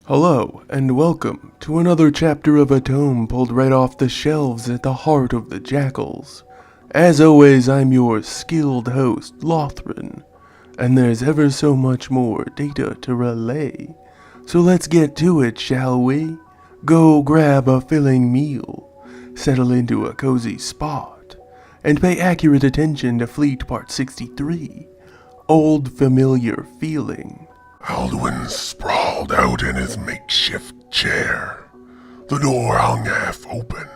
Hello, and welcome to another chapter of a tome pulled right off the shelves at the heart of the Jakuls. As always, I'm your skilled host, Lothrin, and there's ever so much more data to relay. So let's get to it, shall we? Go grab a filling meal, settle into a cozy spot, and pay accurate attention to Fleet Part 63, Old Familiar Feeling. Alduin sprawled out in his makeshift chair, the door hung half open.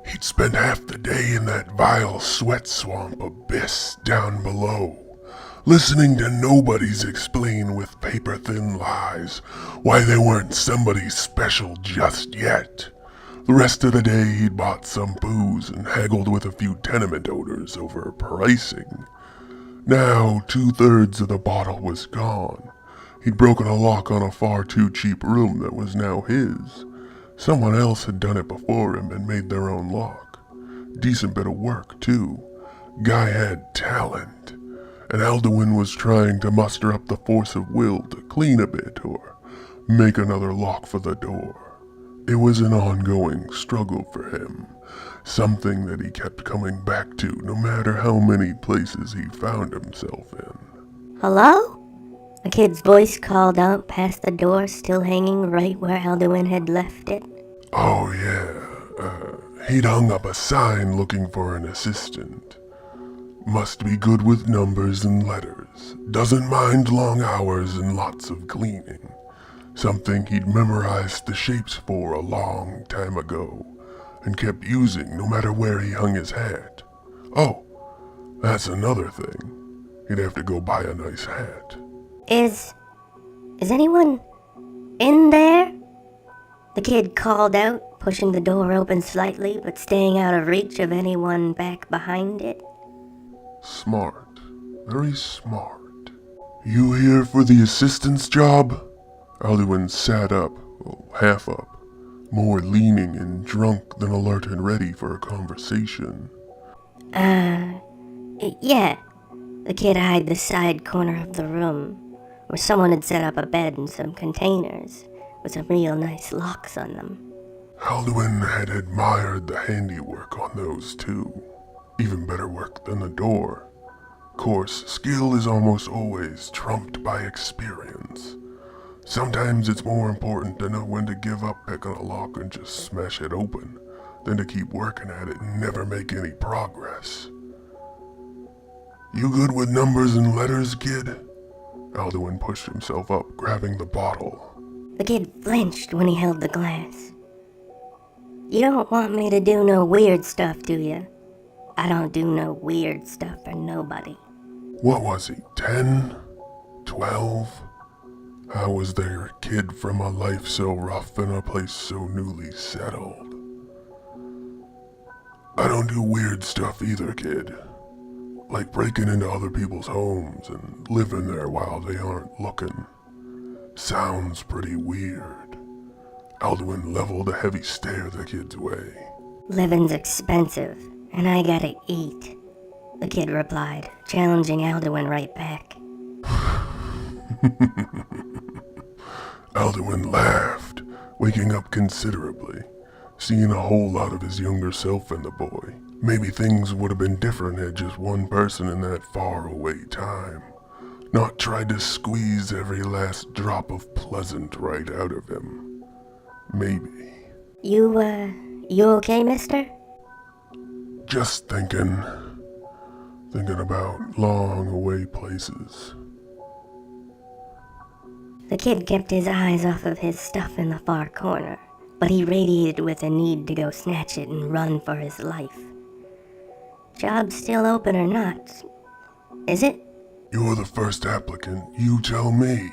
He'd spent half the day in that vile sweat swamp abyss down below, listening to nobodies explain with paper-thin lies why they weren't somebody special just yet. The rest of the day he'd bought some booze and haggled with a few tenement owners over pricing. Now 2/3 of the bottle was gone. He'd broken a lock on a far too cheap room that was now his. Someone else had done it before him and made their own lock. Decent bit of work, too. Guy had talent. And Alduin was trying to muster up the force of will to clean a bit or make another lock for the door. It was an ongoing struggle for him, something that he kept coming back to no matter how many places he found himself in. Hello? A kid's voice called out past the door, still hanging right where Alduin had left it. Oh yeah, he'd hung up a sign looking for an assistant. Must be good with numbers and letters. Doesn't mind long hours and lots of cleaning. Something he'd memorized the shapes for a long time ago and kept using no matter where he hung his hat. Oh, that's another thing. He'd have to go buy a nice hat. Is anyone in there? The kid called out, pushing the door open slightly, but staying out of reach of anyone back behind it. Smart. Very smart. You here for the assistant's job? Alduin sat up, half up, more leaning and drunk than alert and ready for a conversation. Yeah. The kid eyed the side corner of the room, where someone had set up a bed and some containers, with some real nice locks on them. Alduin had admired the handiwork on those too. Even better work than the door. Course, skill is almost always trumped by experience. Sometimes it's more important to know when to give up picking a lock and just smash it open, than to keep working at it and never make any progress. You good with numbers and letters, kid? Alduin pushed himself up, grabbing the bottle. The kid flinched when he held the glass. You don't want me to do no weird stuff, do you? I don't do no weird stuff for nobody. What was he, 10? 12? How was there a kid from a life so rough in a place so newly settled? I don't do weird stuff either, kid. Like breaking into other people's homes and living there while they aren't looking. Sounds pretty weird. Alduin leveled a heavy stare the kid's way. Living's expensive, and I gotta eat, the kid replied, challenging Alduin right back. Alduin laughed, waking up considerably, seeing a whole lot of his younger self in the boy. Maybe things would have been different had just one person in that far-away time not tried to squeeze every last drop of pleasant right out of him. Maybe. You okay, mister? Just thinking about long-away places. The kid kept his eyes off of his stuff in the far corner, but he radiated with a need to go snatch it and run for his life. Job still open or not? Is it? You're the first applicant, you tell me.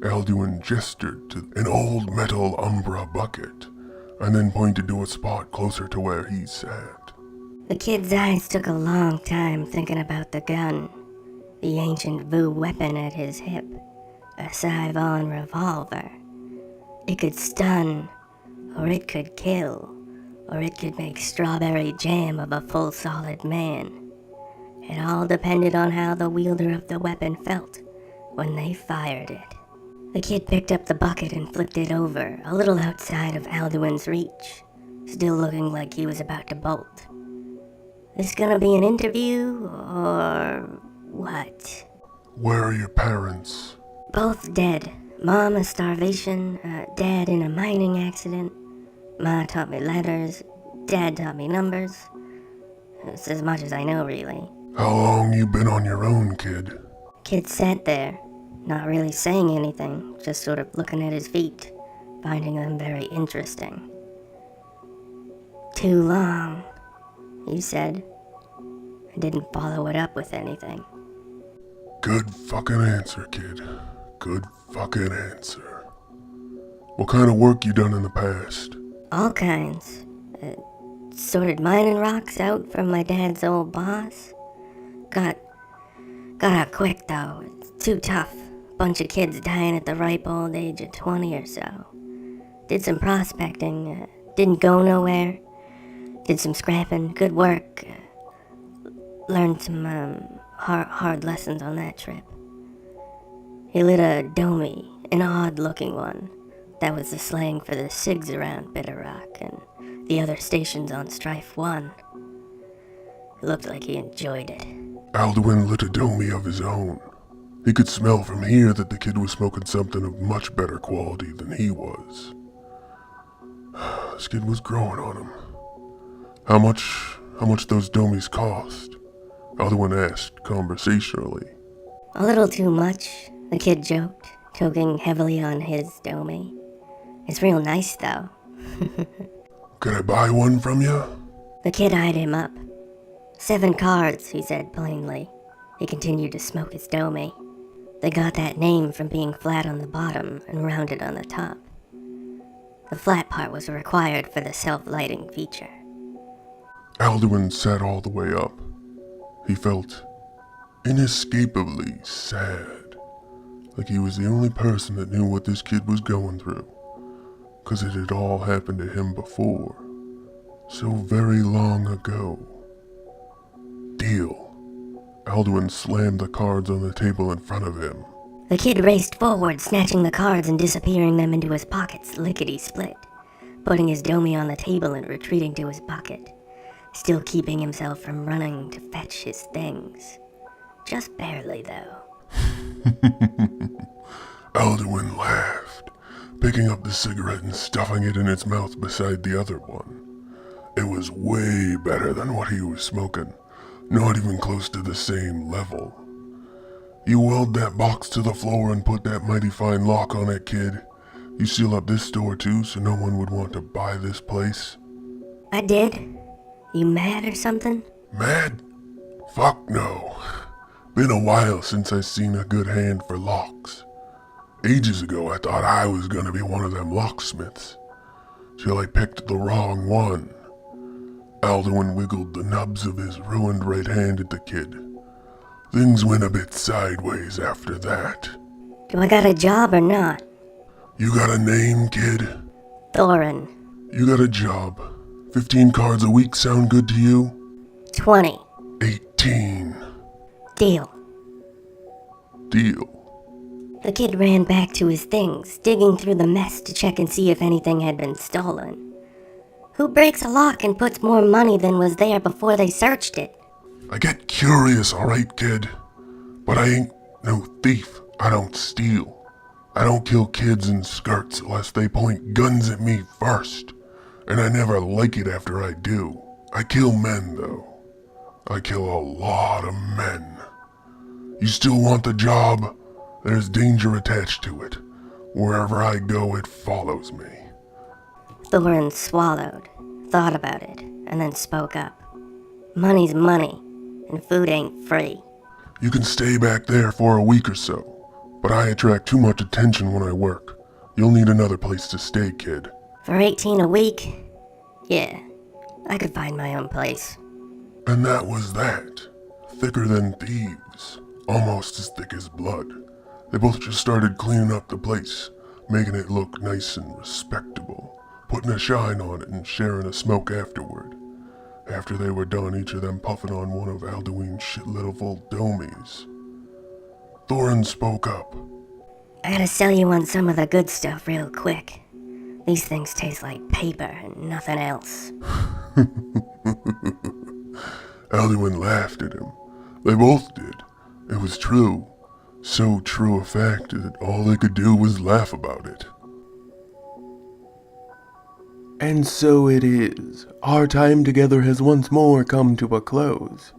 Alduin gestured to an old metal umbra bucket, and then pointed to a spot closer to where he sat. The kid's eyes took a long time thinking about the gun, the ancient Vu weapon at his hip, a Sivon revolver. It could stun, or it could kill, or it could make strawberry jam of a full solid man. It all depended on how the wielder of the weapon felt when they fired it. The kid picked up the bucket and flipped it over, a little outside of Alduin's reach, still looking like he was about to bolt. This gonna be an interview, or what? Where are your parents? Both dead. Mom of starvation, Dad in a mining accident. Ma taught me letters, Dad taught me numbers. It's as much as I know, really. How long you been on your own, kid? Kid sat there, not really saying anything, just sort of looking at his feet, finding them very interesting. Too long, he said. I didn't follow it up with anything. Good fucking answer, kid. Good fucking answer. What kind of work you done in the past? All kinds. Sorted mining rocks out from my dad's old boss. Got out quick though. It's too tough. Bunch of kids dying at the ripe old age of 20 or so. Did some prospecting. Didn't go nowhere. Did some scrapping. Good work. Learned some hard lessons on that trip. He lit a domey, an odd-looking one. That was the slang for the SIGs around Bitterrock and the other stations on Strife 1. It looked like he enjoyed it. Alduin lit a domey of his own. He could smell from here that the kid was smoking something of much better quality than he was. This kid was growing on him. How much those domies cost? Alduin asked conversationally. A little too much, the kid joked, choking heavily on his domey. It's real nice, though. Could I buy one from you? The kid eyed him up. 7 cards, he said plainly. He continued to smoke his domey. They got that name from being flat on the bottom and rounded on the top. The flat part was required for the self-lighting feature. Alduin sat all the way up. He felt inescapably sad, like he was the only person that knew what this kid was going through, 'cause it had all happened to him before, so very long ago. Deal. Alduin slammed the cards on the table in front of him. The kid raced forward, snatching the cards and disappearing them into his pockets lickety-split, putting his domey on the table and retreating to his bucket, still keeping himself from running to fetch his things. Just barely, though. Alduin laughed, picking up the cigarette and stuffing it in its mouth beside the other one. It was way better than what he was smoking, not even close to the same level. You weld that box to the floor and put that mighty fine lock on it, kid. You seal up this door too, so no one would want to buy this place? I did. You mad or something? Mad? Fuck no. Been a while since I seen a good hand for locks. Ages ago I thought I was gonna be one of them locksmiths, till I picked the wrong one. Alduin wiggled the nubs of his ruined right hand at the kid. Things went a bit sideways after that. Do I got a job or not? You got a name, kid? Thorin. You got a job. 15 cards a week sound good to you? 20. 18. Deal. Deal. The kid ran back to his things, digging through the mess to check and see if anything had been stolen. Who breaks a lock and puts more money than was there before they searched it? I get curious, alright, kid? But I ain't no thief. I don't steal. I don't kill kids in skirts unless they point guns at me first. And I never like it after I do. I kill men, though. I kill a lot of men. You still want the job? There's danger attached to it. Wherever I go, it follows me. Thorin swallowed, thought about it, and then spoke up. Money's money, and food ain't free. You can stay back there for a week or so, but I attract too much attention when I work. You'll need another place to stay, kid. For 18 a week? Yeah, I could find my own place. And that was that. Thicker than thieves. Almost as thick as blood. They both just started cleaning up the place, making it look nice and respectable, putting a shine on it and sharing a smoke afterward. After they were done, each of them puffing on one of Alduin's shit little full domies. Thorin spoke up. I gotta sell you on some of the good stuff real quick. These things taste like paper and nothing else. Alduin laughed at him. They both did. It was true. So true a fact that all they could do was laugh about it. And so it is. Our time together has once more come to a close.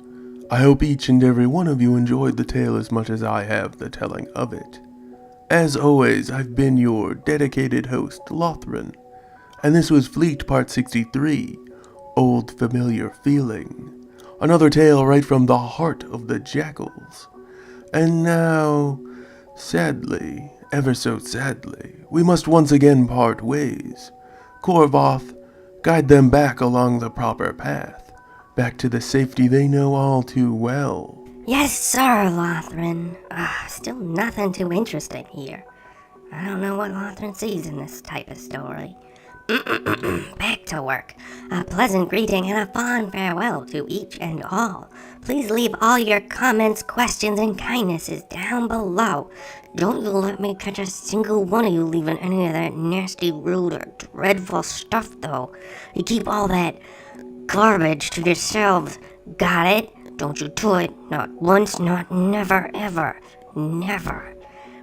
I hope each and every one of you enjoyed the tale as much as I have the telling of it. As always, I've been your dedicated host, Lothran, and this was Fleet Part 63, Old Familiar Feeling, another tale right from the heart of the Jakuls. And now, sadly, ever so sadly, we must once again part ways. Korvoth, guide them back along the proper path, back to the safety they know all too well. Yes, sir, Lothran. Still nothing too interesting here. I don't know what Lothran sees in this type of story. Back to work. A pleasant greeting and a fond farewell to each and all. Please leave all your comments, questions, and kindnesses down below. Don't you let me catch a single one of you leaving any of that nasty, rude, or dreadful stuff, though. You keep all that garbage to yourselves. Got it? Don't you do it. Not once, not never, ever. Never.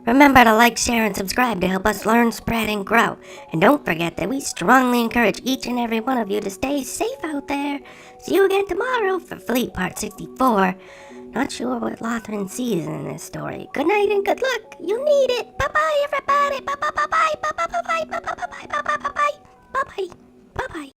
Remember to like, share, and subscribe to help us learn, spread, and grow. And don't forget that we strongly encourage each and every one of you to stay safe out there. See you again tomorrow for Fleet Part 64. Not sure what Lothran sees in this story. Good night and good luck. You need it. Bye-bye, everybody. Bye-bye, bye-bye, bye-bye, bye-bye, bye-bye, bye-bye, bye-bye, bye-bye, bye-bye.